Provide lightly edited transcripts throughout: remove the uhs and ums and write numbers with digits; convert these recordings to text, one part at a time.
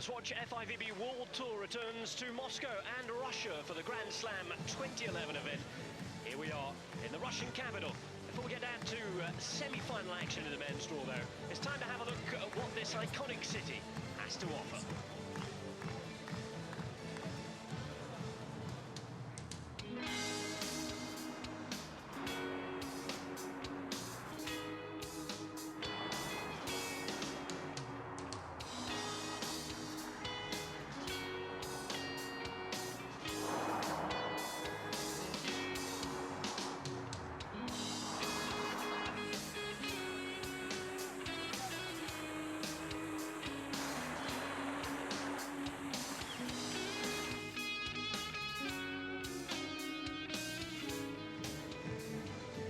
SWATCH FIVB World Tour returns to Moscow and Russia for the Grand Slam 2011 event. Here we are in the Russian capital. Before we get down to semi-final action in the men's draw, though, it's time to have a look at what this iconic city has to offer.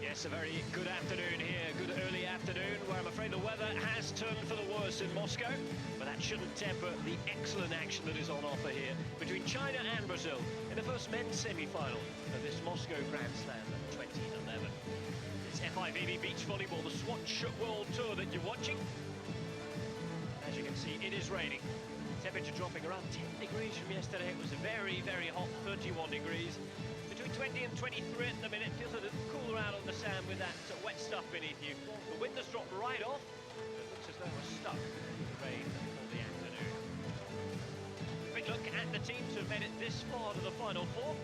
Yes, a very good afternoon here, good early afternoon, where I'm afraid the weather has turned for the worse in Moscow, but that shouldn't temper the excellent action that is on offer here between China and Brazil in the first men's semi-final of this Moscow Grand Slam 2011. It's FIVB Beach Volleyball, the SWATCH World Tour that you're watching. As you can see, it is raining. Temperature dropping around 10 degrees from yesterday. It was a very, very hot 31 degrees. Between 20 and 23 at the minute. Feels a little cooler out on the sand with that wet stuff beneath you. The wind has dropped right off. It looks as though we're stuck in the rain for the afternoon. Quick look at the teams who have made it this far to the Final Four.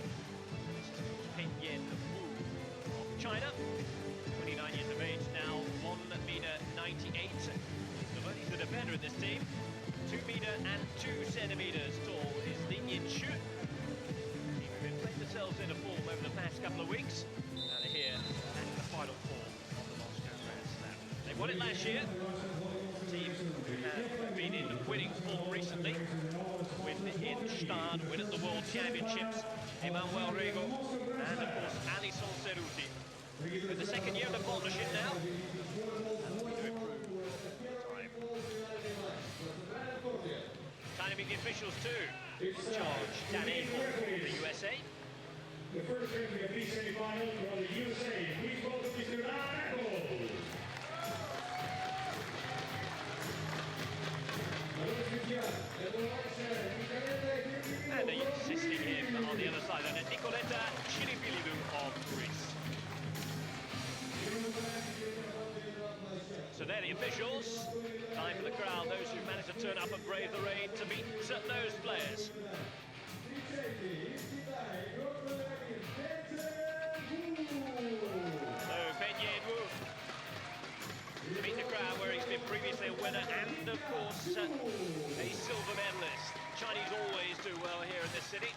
This is Pen Wu of China. 29 years of age now, 1m98. He's the defender in this team. 2 meter and 2 centimeters tall is the Yin-Shu. They've played themselves into form over the past couple of weeks. Now they're here at the Final Four of the Moscow Grand Slam. They won it last year. The team have been in winning form recently. Win in Stade, win at the World Championships. Emanuel-Alison and of course Emanuel-Alison BRA. In the second year of the partnership now. Time to meet the officials too. Charge Danny for the USA. The first entry of the semi-final for the USA. Please welcome Mr. And assisting him on the other side, and Nicoleta Chiripilidou of Greece. So they're the officials. Time for the crowd, those who managed to turn up and brave the rain, to meet those players. So Pen Wu to meet the crowd, where he's been previously a winner and of course a silver medalist. Chinese always do well here in this city.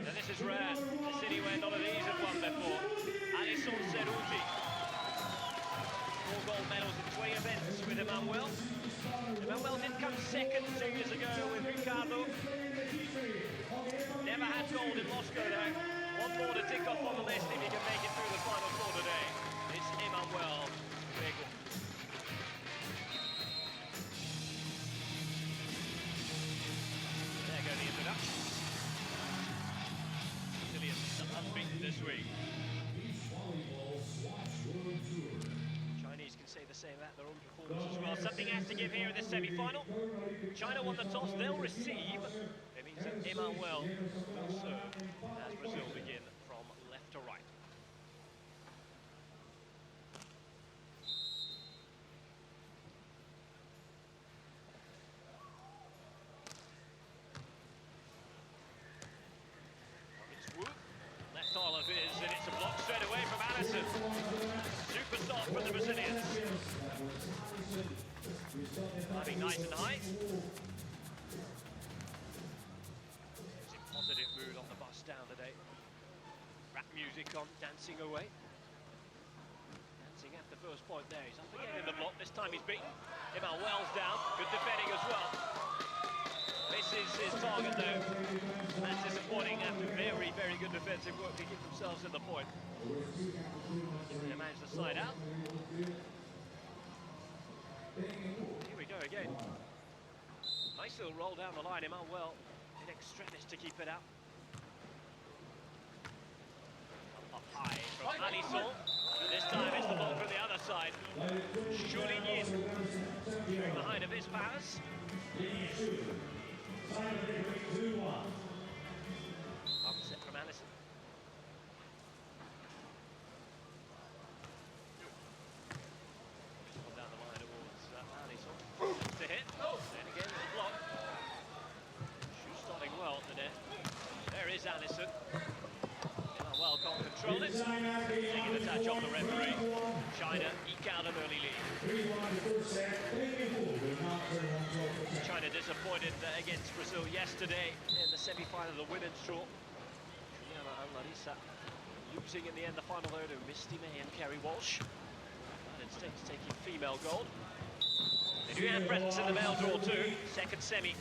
Now this is rare, a city where none of these have won before. Alisson Ceruti. 4 gold medals in 20 events with Emanuel. Emanuel did come second 2 years ago with Ricardo. Never had gold in Moscow though. One more to tick off on the list if he can make it through the Final Four today. It's Emanuel-Alison. There go the introductions. Brazilians unbeaten this week. Chinese can say the same about their own performance as well. Something has to give here in this semi-final. China won the toss, they'll receive. It means that Emanuel will serve as Brazil begin from left to right. Left arm of his, and it's a block straight away from Alisson. Super start from the Brazilians. Climbing nice and high. It's a positive mood on the bus down today. Rap music on, dancing away. Dancing at the first point there. He's up again in the block. This time he's beaten. Emanuel's down. Good defending as well. Misses his target though. That's disappointing after very, very good defensive work to keep themselves in the point. They managed to slide out. Here we go again. Nice little roll down the line. Emanuel in extremis to keep it out. Up high from Alisson. This side. Shooting in, showing the height of his powers. Upset from Alison. Down the line towards Alison. To hit. Then again, the block. Shoe starting well at the net. There is Alison. Well, can't control it. Taking the touch off the referee. China eke out an early lead. China disappointed against Brazil yesterday in the semi-final of the women's draw. Emanuel-Alison losing in the end the final though to Misty May and Kerry Walsh. United States taking female gold. They do have presence in the male draw too. Second semi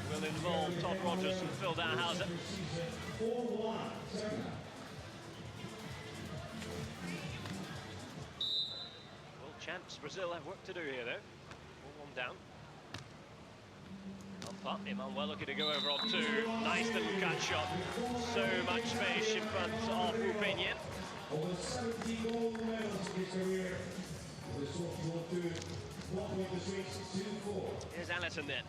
will involve Todd Rogers and Phil Dowhauser. Champs Brazil have work to do here though. 4-1 down. Pump up, Emanuel looking to go over on two. Nice little cut shot. So much space in front of Upinian. Here's Alison then.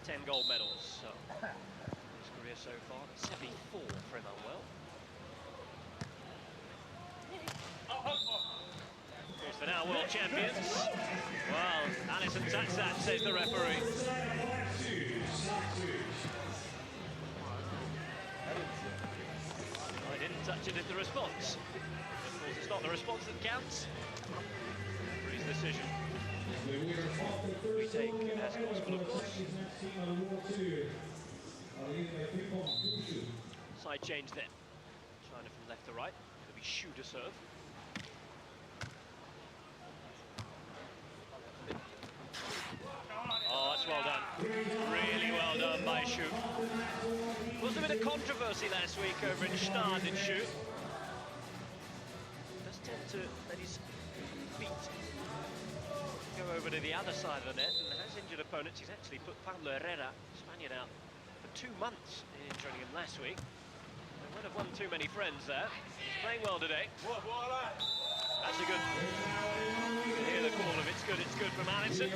10 gold medals. So, his career so far, 74 for Emanuel. For now, world champions. Well, Alison touched that, says the referee. I didn't touch it, it's the response. Of course, it's not the response that counts. Referee's decision. We take as gospel, of course. Side change then. China from left to right. It'll be Shu to serve. Oh, that's well done. Really well done by Shu. There was a bit of controversy last week over in Stade in Shu. Does tend to let his feet go over to the other side of the net and has injured opponents. He's actually put Pablo Herrera, Spaniard, out for 2 months, injuring him last week. They might have won too many friends there. He's playing well today. That's a good. You can hear the call of it's good from Alison.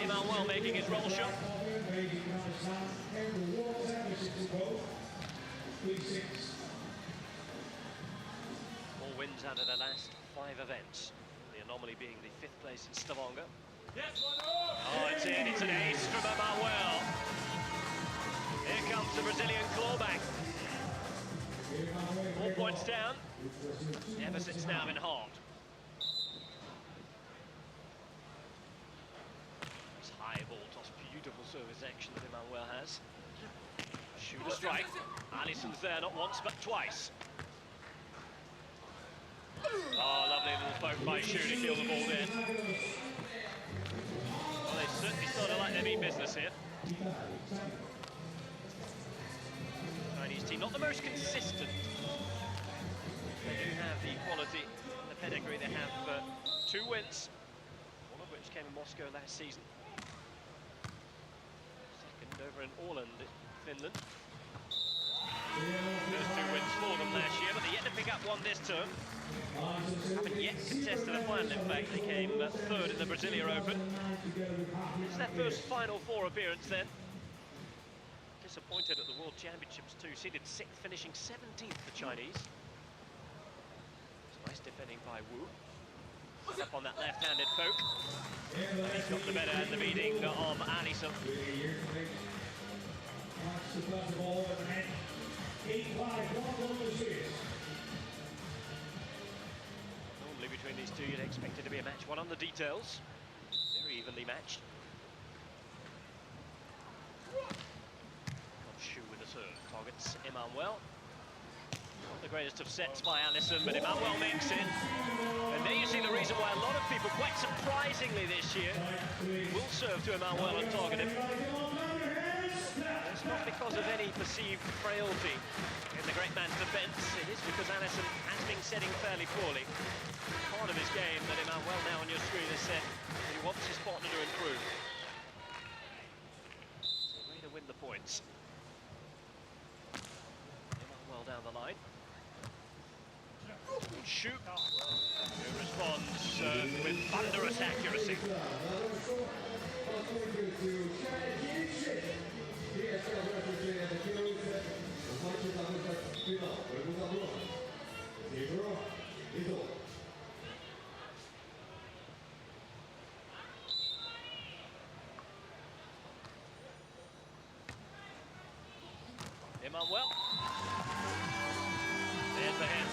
Emanuel making his roll shot. All wins out of the last 5 events. The anomaly being the 5th place in Stavanger. Oh, it's in. It's an ace from Emanuel. Here comes the Brazilian clawback. 4 points down. Deficit's now been halved. This high ball toss, beautiful service action that Emanuel has. Shoot a strike. Alison's there not once but twice. Oh, lovely little poke by Shu to kill the ball there. Well, they certainly sort of like their mean business here. Chinese team, not the most consistent. They do have the quality, the pedigree. They have 2 wins, one of which came in Moscow last season. Second over in Åland, Finland. Those 2 wins for them last year, but they're yet to pick up one this term. Haven't yet contested the final, in fact. They came 3rd in the Brasilia Open. It's their first Final Four appearance then. Disappointed at the World Championships too, seeded 6th, finishing 17th for Chinese. It's nice defending by Wu. Up on that left-handed poke. And he's got the better and the beating of Alison. Normally between these two you'd expect it to be a match one on the details. Very evenly matched. Shu with the serve, targets Emanuel. Not the greatest of sets by Alison, but Emanuel makes it. And there you see the reason why a lot of people, quite surprisingly this year, will serve to Emanuel and target him. It's not because of any perceived frailty in the great man's defence. It is because Alison has been setting fairly poorly. Part of his game that Emanuel now on your screen has said that he wants his partner to improve. So way to win the points. Emanuel down the line. Shu, who responds with thunderous accuracy. Emanuel. There's the hand.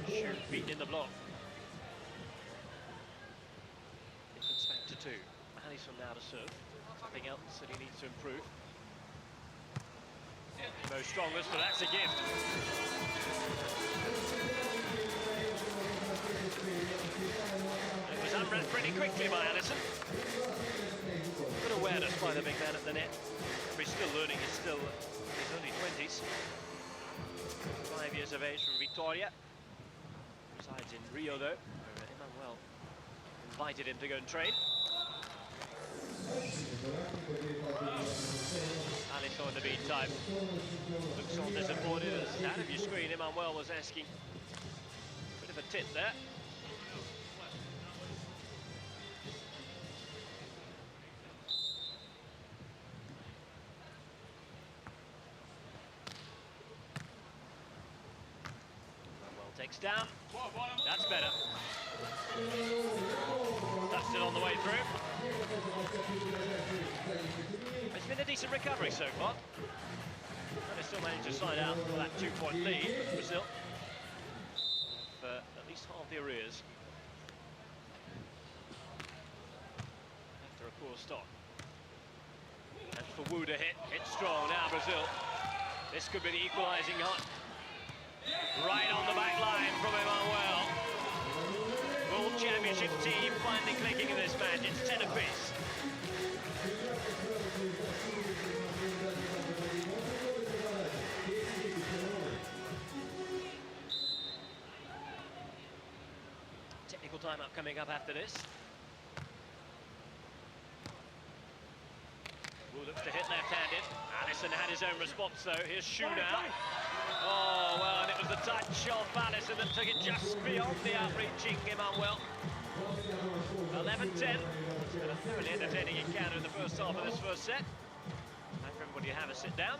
Shoot, beaten in the block. Difference back to 2. Alisson now to serve. Something else that he needs to improve. Most strongest, but that's a gift. It was unread pretty quickly by Alisson. Good awareness by the big man at the net. He's still learning, he's still in his early 20s. 5 years of age from Victoria. Resides in Rio though, where Emanuel invited him to go and train. Alisson in the meantime looks all disappointed as out of your screen. Emanuel was asking. Bit of a tit there. Emanuel takes down. That's better. Touched it on the way through. It's been a decent recovery so far. And they still managed to slide out for that 2-point lead for Brazil. For at least half the arrears. After a poor start. And for Wu to hit strong now Brazil. This could be the equalising hot. Right on the back line from Emanuel. World Championship team finally clicking in this match. It's 10 apiece. Technical timeout coming up after this. Wu looks to hit left-handed. Alisson had his own response though. Here's Shu now. Oh, well, and it was the touch of Alisson that took it just beyond the outreaching Emanuel. 11-10. It's been a thoroughly entertaining encounter in the first half of this first set. Time for everybody to have a sit down.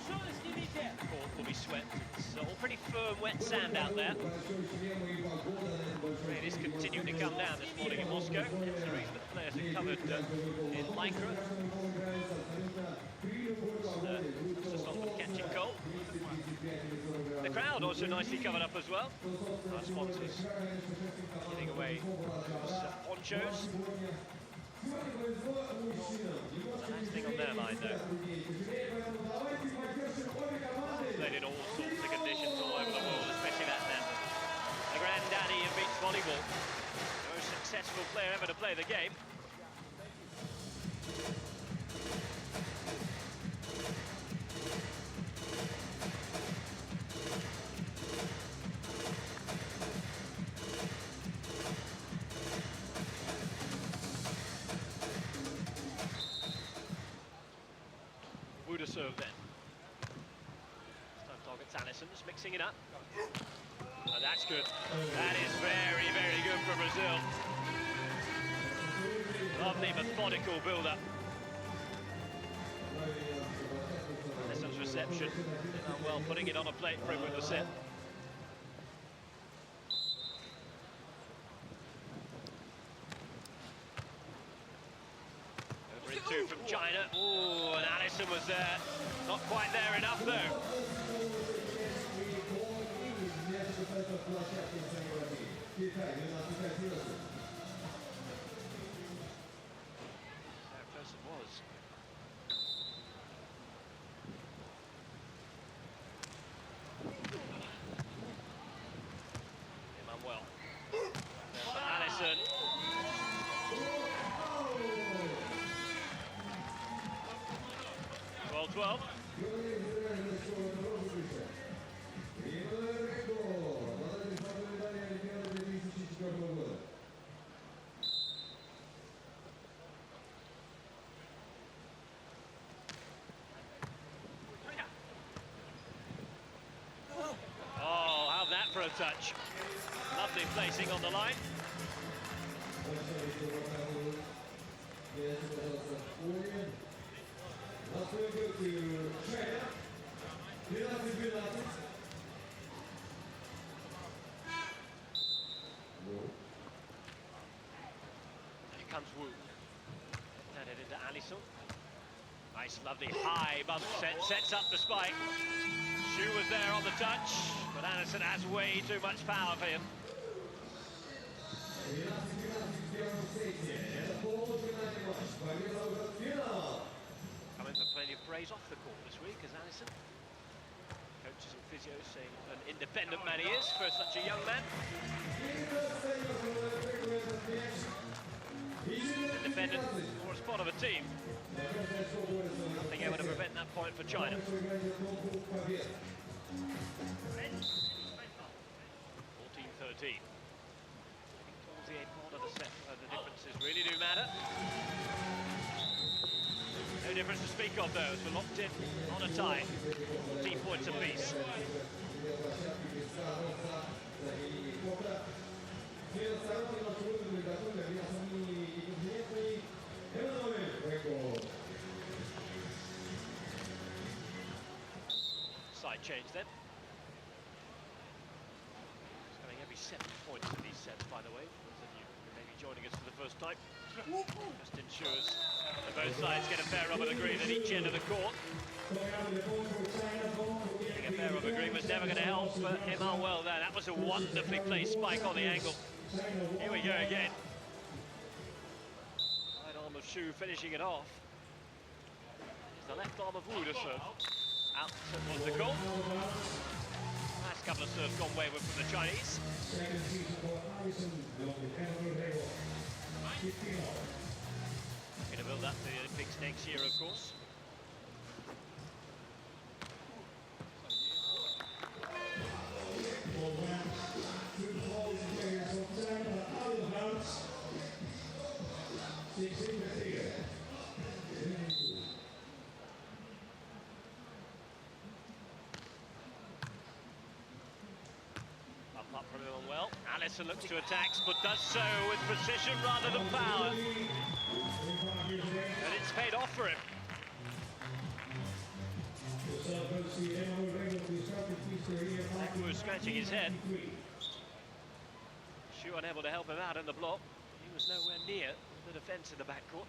Court will be swept. It's all pretty firm, wet sand out there. Rain is continuing to come down this morning in Moscow. It's the reason that players are covered in lycra. That's just not catching cold. The crowd also nicely covered up as well. Our sponsors giving away ponchos. The last thing on their mind though. Played in all sorts of conditions all over the world, especially that man. The granddaddy of beach volleyball. The most successful player ever to play the game. Wu to serve then. Alisson just mixing it up. Oh, that's good. That is very, very good for Brazil. Lovely methodical build-up. Alisson's reception. Well, putting it on a plate for him with the set. Over in 2 from China. Oh, and Alisson was there. Not quite there enough though. How close it was. Emanuel. There's for Alisson. Well, 12. touch. Lovely placing on the line. Here comes Wu. Turn it into Alisson. Nice, lovely high bump set, sets up the spike. Shu was there on the touch, but Alisson has way too much power for him. Coming for plenty of praise off the court this week as Alisson. Coaches and physios saying what an independent man he is for such a young man. Independent or as part of a team. Nothing able to prevent that point for China. 14-13. Towards the end part of the set, the differences really do matter. No difference to speak of though, as we're locked in on a tie. 14 points apiece. Side change then. It's coming every 7 points in these sets, by the way. Those of you who may be joining us for the first time. Just ensures that both sides get a fair rub of the green at each end of the court. Getting a fair rub of green was never going to help for Emanuel there. That was a wonderfully placed spike on the angle. Here we go again. Right arm of Shu finishing it off. Here's the left arm of Wu to serve. Out was the goal. Last couple of serves gone wayward from the Chinese. Going to build up to the Olympics next year, of course. Up from Emanuel. Alisson looks to attacks, but does so with precision rather than power. And it's paid off for him. Wu scratching his head. Shu unable to help him out in the block. He was nowhere near the defence in the backcourt.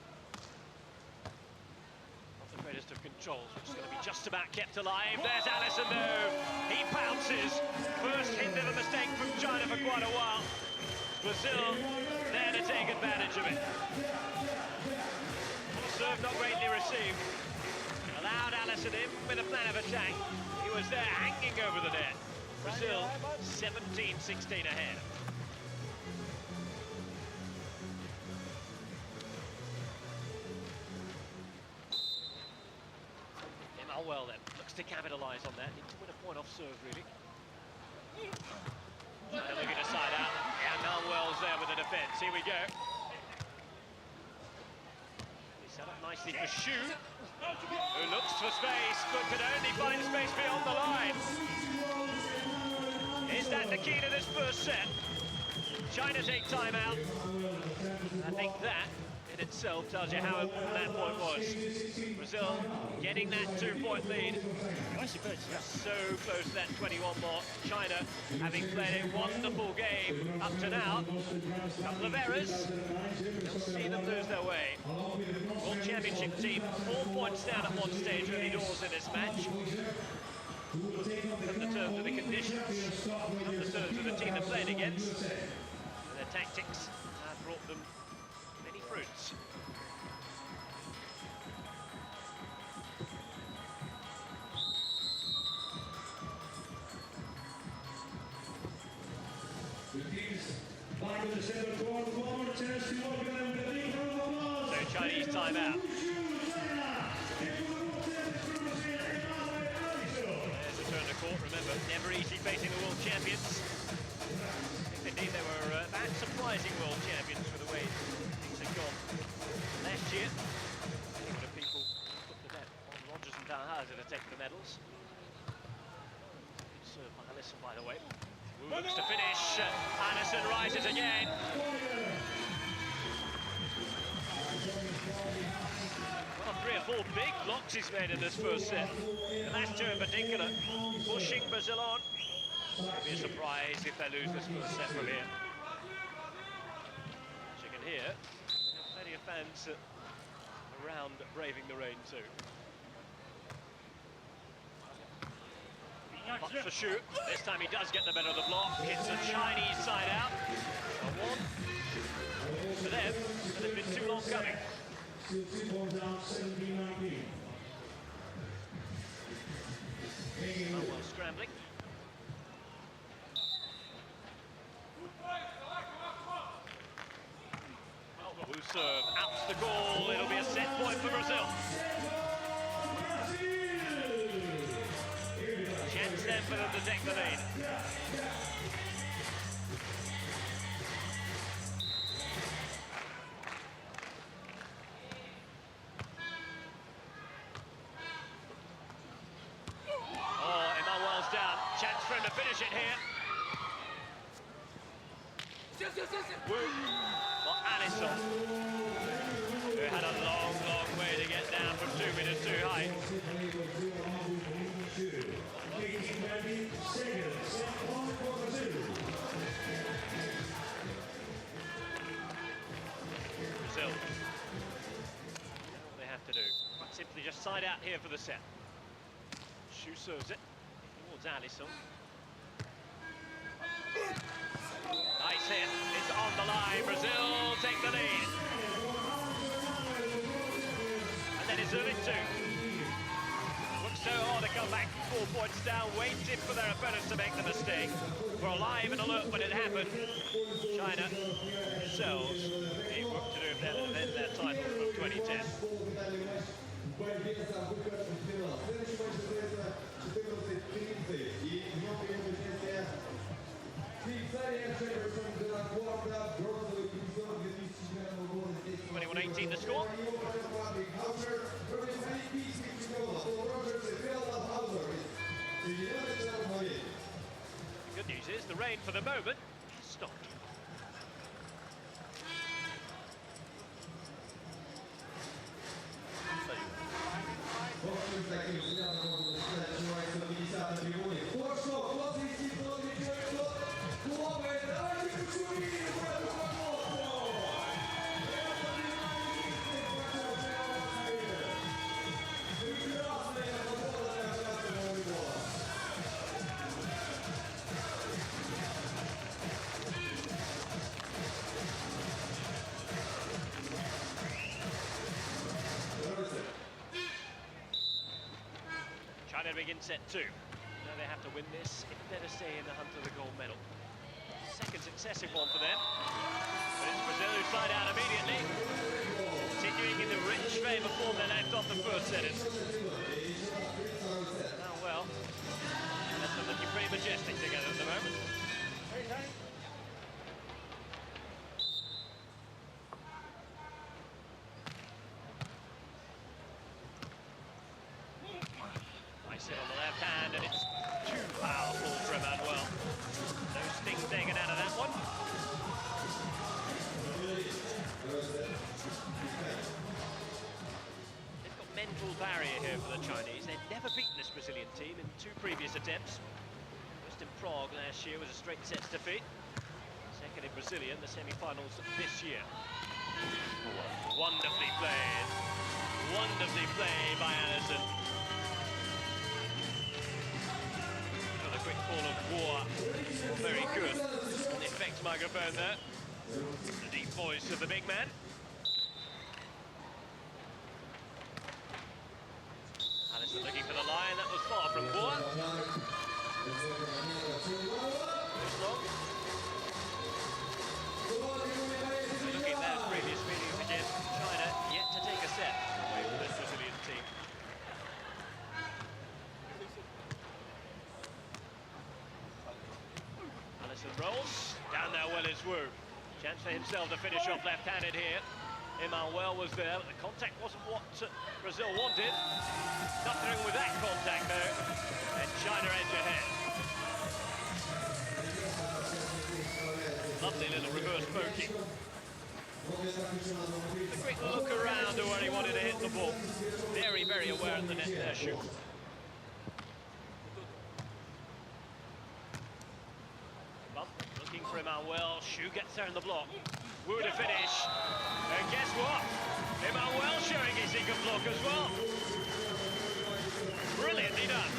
Not the greatest of controls, which is going to be just about kept alive. There's Alisson though. He pounces. First hint of a mistake from China for quite a while. Brazil there to take advantage of it. Serve not greatly received. Allowed Alisson in with a plan of attack. He was there hanging over the net. Brazil 17-16 ahead. Emanuel then looks to capitalise on that. He can win a point off serve, really. China looking to side out. Yeah, Emanuel's there with the defence. Here we go. Set up nicely for Shu, who looks for space, but could only find space beyond the line. Is that the key to this first set? China take time out. I think that in itself tells you how important that point was. Brazil getting that 2-point lead. So close to that 21 mark. China having played a wonderful game up to now. A couple of errors. You'll see them lose their way. World Championship team 4 points down at one stage early doors in this match. From the terms of the conditions, from the terms of the team they're playing against. Their tactics have brought them many fruits. So Chinese timeout. There's a turn to court, remember, never easy facing the world champions. Indeed, they were perhaps surprising world champions for the way things had gone last year. Many of the people put the bet on Rogers and Dalhousie to take the medals. Good serve by Alisson, by the way. Wu looks to finish. Alison rises again. Well, 3 or 4 big blocks he's made in this first set. The last two in particular, pushing Brazil on. It'd be a surprise if they lose this first set from here. As you can hear, there are plenty of fans around braving the rain too. Much for shoot. This time he does get the better of the block. It's a Chinese side out. A one for them, but it's been too long coming. Well, scrambling. Wu serve, outs the goal. It'll be a set point for Brazil. Chance then for them to take the lead. Oh, Emanuel's down. Chance for him to finish it here. Wu. Well, Alison, who had a long, long way to get down from 2 meters too high. Brazil. What they have to do. Simply just side out here for the set. Shu serves it towards Alison. Nice hit, it's on the line, Brazil take the lead. And then it's serving two. Looks so hard to come back 4 points down, waited for their opponents to make the mistake. We're alive and alert when it happened. China themselves need work to do if they're to defend their title from 2010. The score. The good news is the rain for the moment has stopped. China begin set 2. Now they have to win this if they're to stay in the hunt for the gold medal. Second successive one for them. But it's Brazil who side out immediately. Continuing in the rich vein of form they left off the first set. Now, well, they're looking pretty majestic together at the moment. Nice hit on the left hand, and it's too powerful for Emanuel. No sting taken out of that one. They've got mental barrier here for the Chinese. They've never beaten this Brazilian team in 2 previous attempts. First in Prague last year was a straight sets defeat. Second in Brazilian, the semi-finals this year. Wonderfully played. Wonderfully played by Alison. Got a quick call of war. Very good. On the effects microphone there. The deep voice of the big man. Alison looking for the line. That was far from Boer. Looking at those previous meetings again, China yet to take a set away from this Brazilian team. Alison rolls. Down there well is Wu. Chance for himself to finish off left-handed here. Emanuel was there, but the contact wasn't what Brazil wanted. Nothing with that contact though. And China edge ahead. A quick look around to where he wanted to hit the ball. Very, very aware of the net there, Shu. Bump, looking for Emanuel. Shu gets there in the block. Wu to finish. And guess what? Emanuel showing he can block as well. Brilliantly done.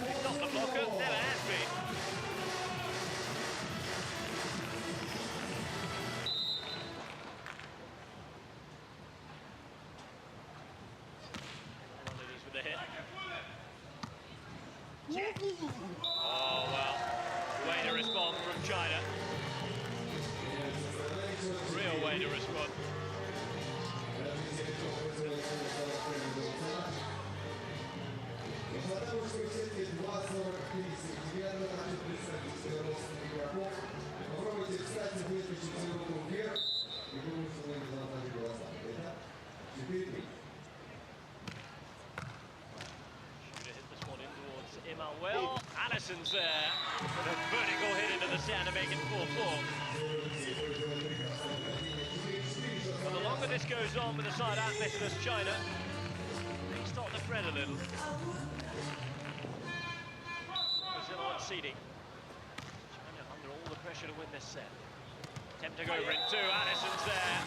He's not the blocker, never has been. With the hit. Oh, well. Way to respond from China. Real way to respond. Emanuel-Alison's there with a vertical hit into the sand to make it 4-4. But the longer this goes on with the side out missless China, things start to fret a little. Brazil on seeding. China under all the pressure to win this set. Attempt to go over in two. Alison's there.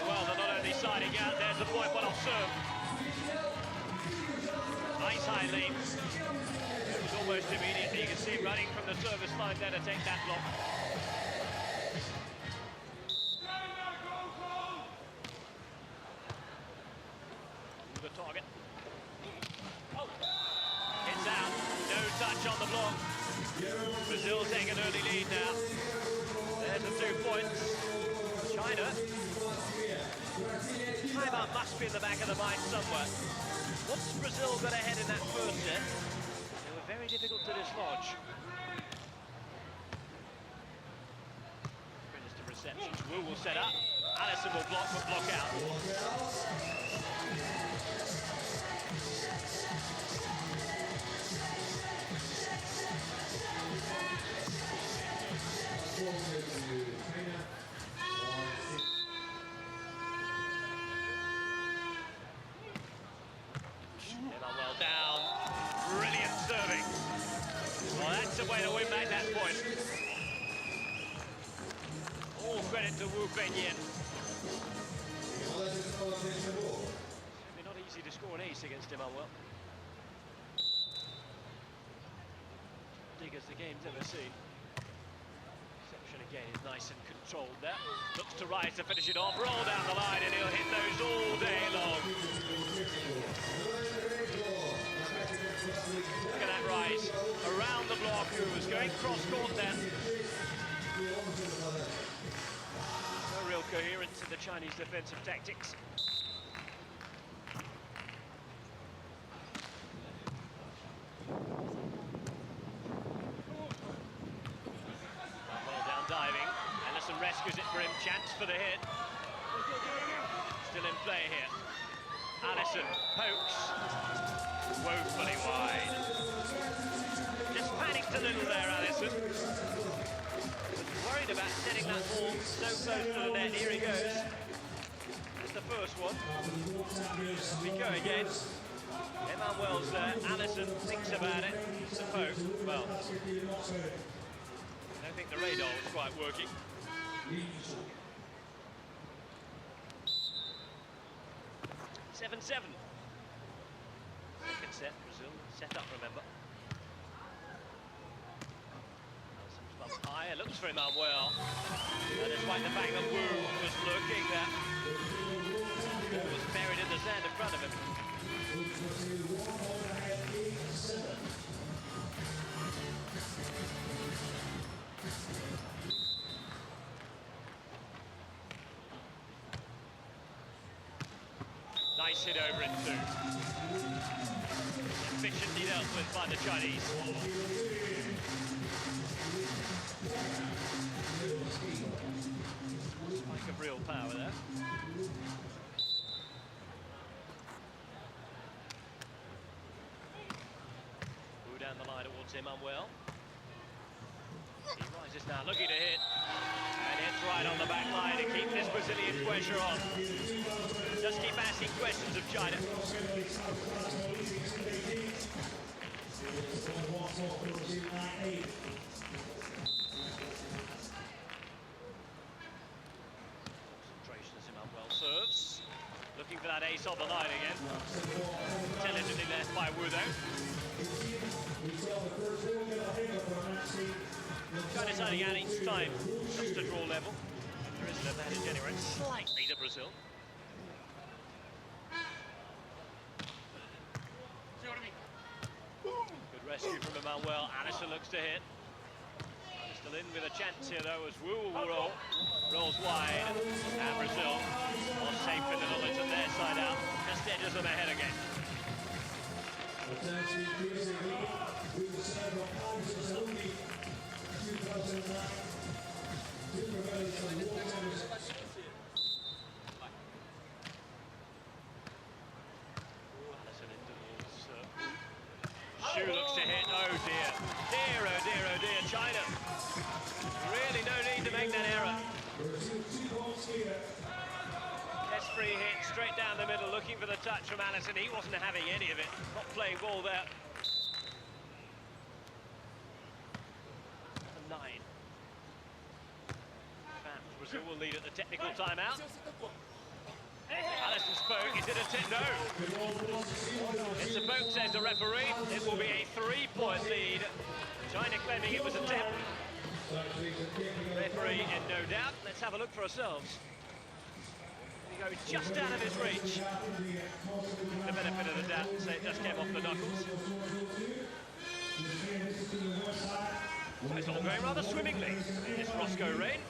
Well, they're not only siding out, there's the point one off serve. Nice high lead. It was almost immediately. You can see him running from the service line there to take that block. The target. Oh. It's out. No touch on the block. Brazil take an early lead now. There's the 2 points. China. Timeout must be in the back of the mind somewhere. Once Brazil got ahead in that first set, they were very difficult to dislodge. Minister receptions. Wu will set up. Alison will block, but block out. Emanuel down. Brilliant serving. Well, that's the way to win back that point. All credit to Wu Benyin. Certainly not easy to score an ace against Emanuel. Big as the game's ever seen. Reception again is nice and controlled there. Looks to rise to finish it off. Roll down the line and he'll hit those all day long. Look at that rise around the block. Who was going cross-court then. No real coherence in the Chinese defensive tactics. Well down diving. Ellison rescues it for him. Chance for the hit. Still in play here. Alisson pokes. Woefully wide. Just panicked a little there, Alisson. Worried about setting that ball so close to the net. Here he goes. It's the first one. We go again. Emanuel's there. Alisson thinks about it. It's a poke. Well, I don't think the radar was quite working. 7-7. Second set, Brazil set up, remember. Alisson's bumped high, looks for Emanuel. And despite the fact that Wu was looking, that ball was buried in the sand in front of him. Nice hit over in two. Efficiently dealt with by the Chinese. Spike of real power there. Wu down the line towards Emanuel. He rises now, looking to hit. And hits right on the back line to keep this Brazilian pressure on. Just keep asking questions of China. Concentration as Emanuel serves. Looking for that ace on the line again. Intelligently left by Wudo. China signing out each time, just to draw level. There is an advantage anyway, slightly to Brazil. Good rescue from Emanuel-Alison looks to hit. Still in with a chance here though as Wu rolls wide, and Brazil more safe in the knowledge of their side out, just edges them ahead again. Shu looks to hit, oh dear. Dear, oh dear, oh dear, China. Really no need to make that error. Test free hit straight down the middle, looking for the touch from Alison. He wasn't having any of it, not playing ball there. 9. Brazil will lead at the technical timeout. Alison spoke, is it a tip? No. It's a poke, says the referee. It will be a 3-point lead. China claiming it was a tip. Referee in no doubt. Let's have a look for ourselves. He goes just out of his reach. The benefit of the doubt, say it just came off the knuckles. So it's all going rather swimmingly in this Roscoe rain.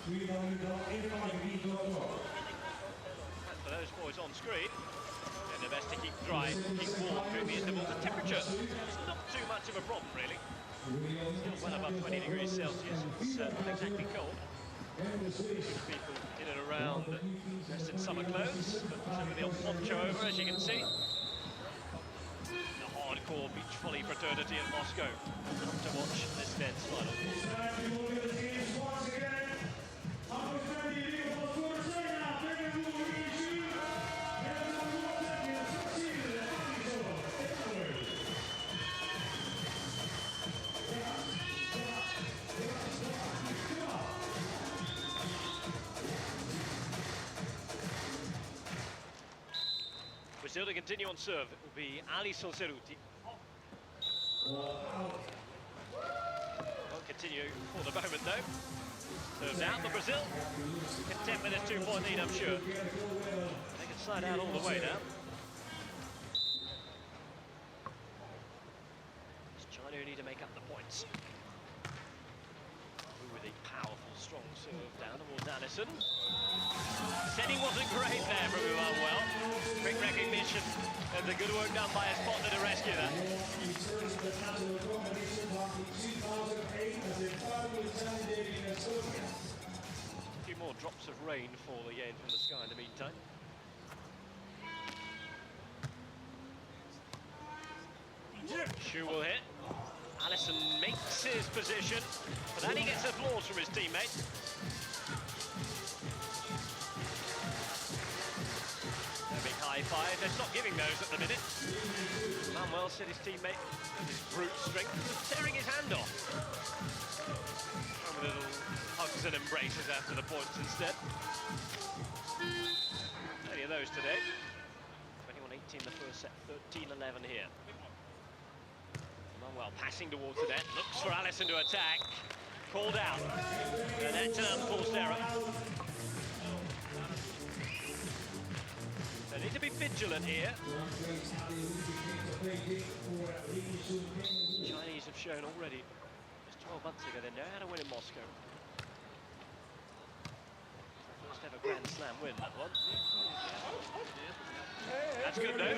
For those boys on screen, doing their best to keep dry, keep warm during the intervals. The temperature is not too much of a problem, really. Still well above 20 degrees Celsius. It's not exactly cold. People in and around dressed in summer clothes, but with the old poncho over, as you can see. The hardcore beach volley fraternity at Moscow. Come to watch this men's final. Brazil to continue on serve. It will be Alisson Cerruti. Won't continue for the moment though. Serves out for Brazil. Content with this 2-point lead, I'm sure. They can slide out all the way now. It's China who need to make up the points. With a powerful, strong serve down towards Alison. Setting wasn't great there from Emanuel. Quick recognition of the good work done by his partner to rescue that. A few more drops of rain fall again from the sky in the meantime. Shu will hit. Alison makes his position, but then he gets applause from his teammate. A big high five. They're not giving those at the minute. Manuel said his teammate, his brute strength, was tearing his hand off. Some little hugs and embraces after the points instead. Plenty of those today. 21-18 the first set, 13-11 here. Well, passing towards the net, looks for Alison to attack. Called out. And that's an unforced error. They need to be vigilant here. Chinese have shown already, just 12 months ago, they know how to win in Moscow. First ever Grand Slam win, that one. That's good, though.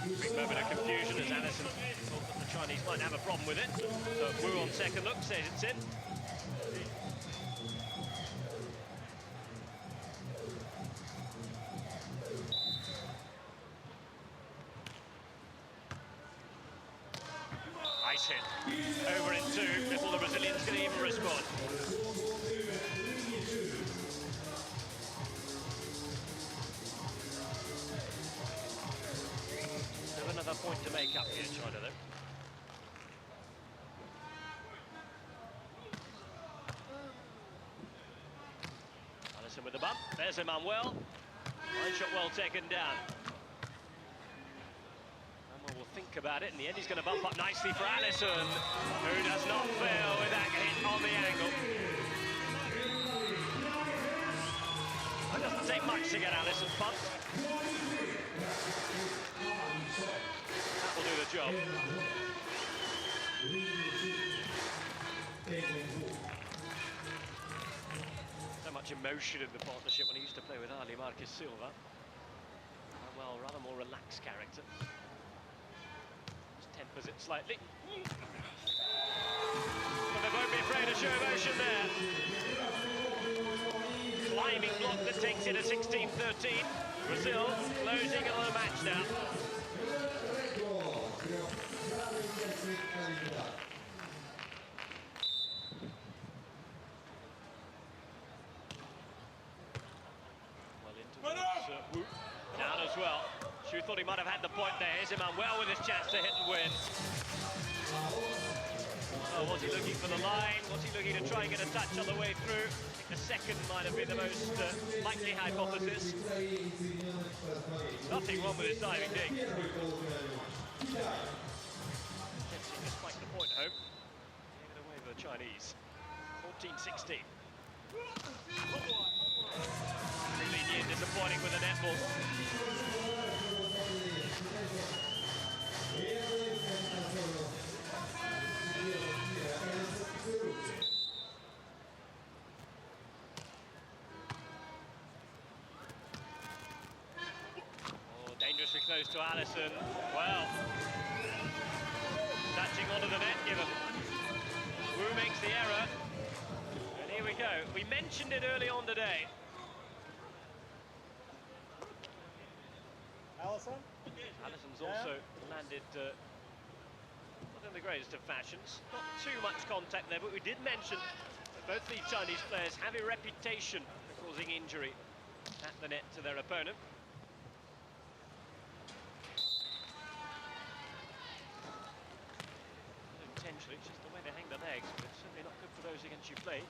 Big moment of confusion as Alison thought that the Chinese might have a problem with it. So Wu on second look says it's in. Nice hit. Over in make up here, China, though. Alison with the bump. There's Emanuel. Line shot well taken down. Emanuel will think about it. In the end, he's going to bump up nicely for Alison, who does not fail with that hit on the angle. It doesn't take much to get Alison pumped. That will do the job. So much emotion in the partnership when he used to play with Ali Marquez Silva. Well, rather more relaxed character. Just tempers it slightly. But they won't be afraid to show emotion there. Climbing block that takes it to 16-13. Brazil closing on the match now. Well into the whoop. Down as well. Shu thought he might have had the point there. Here's Emanuel with his chance to hit and win. Oh, was he looking for the line? Was he looking to try and get a touch on the way through? I think the second might have been the most likely hypothesis. Nothing wrong with his diving dig. Just spiked the point home. Gave it away for the Chinese. 14-16. Really disappointing with the net ball. Dangerously close to Alison. Well, touching onto the net given. Wu makes the error. And here we go. We mentioned it early on today. Alison's also landed not in the greatest of fashions. Not too much contact there, but we did mention that both these Chinese players have a reputation for causing injury at the net to their opponent. Intentionally, it's just the way they hang their legs, but it's certainly not good for those against you play.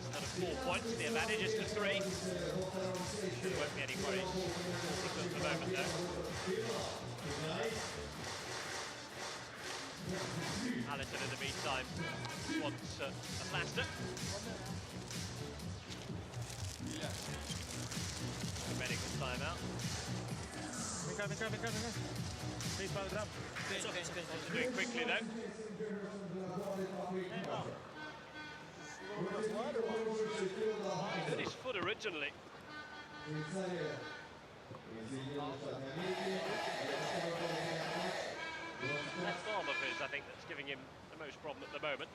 Instead of 4 points, the advantage is to 3. There won't be any worries at the moment, though. Alison, in the meantime, wants a plaster. Medical timeout. Do it quickly though. He hurt his foot originally. Left arm of his, I think, that's giving him the most problem at the moment.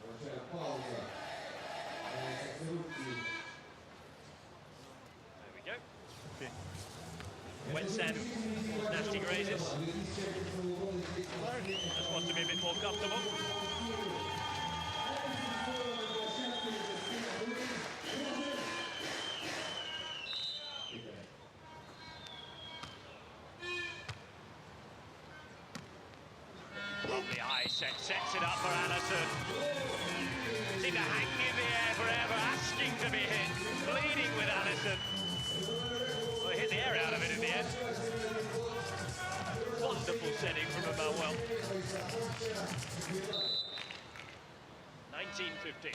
There we go. Okay. Wet sand, nasty grazes. Just wants to be a bit more comfortable. Lovely high set, sets it up for Alison. Seemed to hang in the air forever, asking to be hit, bleeding with Alison. Well, he hit the air out of it in the end. Wonderful setting from Emanuel. 19-15.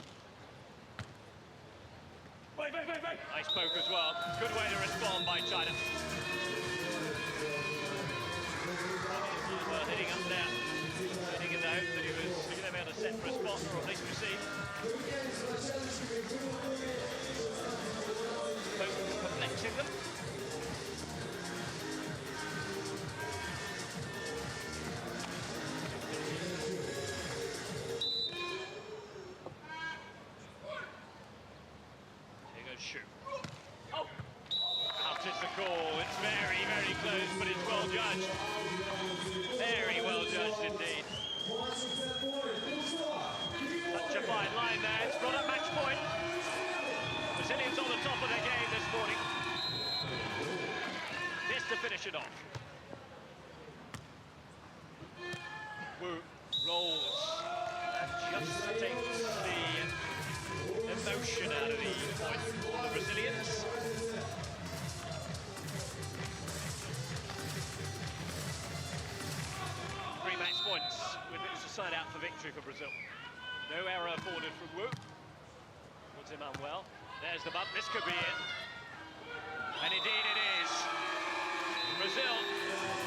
Nice poke as well. Good way to respond by China. Well, hitting up there. Hitting in the hope that he was going to be able to set for a spot, or at least receive. Poke perplexing them. Shoot. Oh! Out is the call. It's very, very close, but it's well judged. Very well judged indeed. Such a fine line there. It's brought up match point. Brazilians on the top of their game this morning. it off. Wu rolls and just takes the emotion out of the point for the Brazilians. 3 match points with which to sign out for victory for Brazil. No error afforded from Wu. Towards Emanuel. There's the bump. This could be it. And indeed it is. Brazil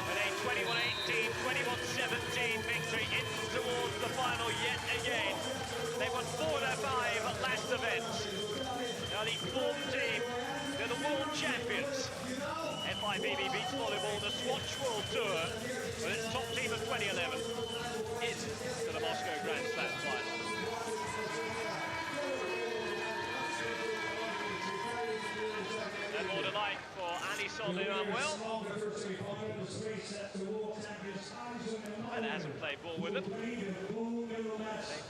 with a 21-18, 21-17 victory in towards the final yet again. They won 4 out of 5 at last event. Now the fourth team, they're the world champions. FIVB Beach Volleyball, the SWATCH World Tour, with its top team of 2011, into the Moscow Grand Slam final. And more delight for Emanuel-Alison Emanuel. And hasn't played ball with them. They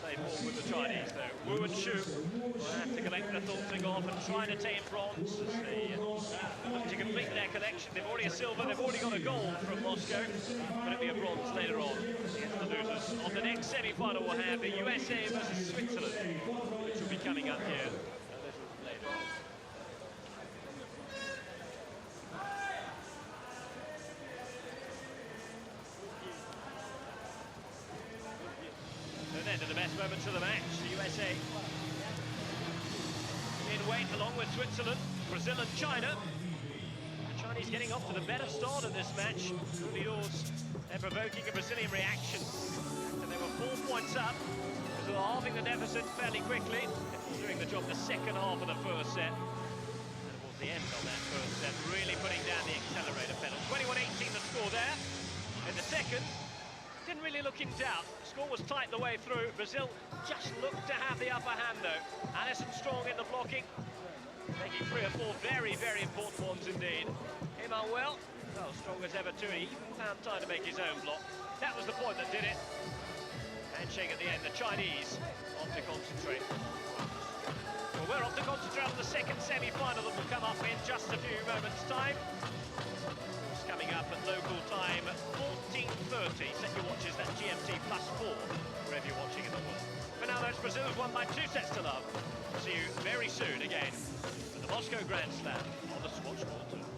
played ball with the Chinese though. Wu and Shu will have to collect the thought thing off and try and attain bronze as they look to complete their collection. They've already a silver, they've already got a gold from Moscow. But it'll be a bronze later on against the losers. On the next semi-final we'll have the USA versus Switzerland, which will be coming up here a little later on. And then to the best moments of the match, the USA in weight along with Switzerland, Brazil and China. The Chinese getting off to the better start of this match. They're provoking a Brazilian reaction. And they were 4 points up. Brazil halving the deficit fairly quickly. Doing the job the second half of the first set. And towards the end of that first set, really putting down the accelerator pedal. 21-18 the score there. In the second, didn't really look in doubt. The score was tight the way through. Brazil just looked to have the upper hand though. Alisson strong in the blocking, making 3 or 4 very, very important ones indeed. Emanuel, well, strong as ever too. He even found time to make his own block. That was the point that did it. Handshake at the end. The Chinese off to concentrate. Well, we're off to concentrate on the second semi-final that will come up in just a few moments' time. Coming up at local time 14:30. Set your watches, that's GMT +4, wherever you're watching in the world. For now, though, Brazil's won by 2 sets to love. See you very soon again for the Moscow Grand Slam on the SWATCH World Tour.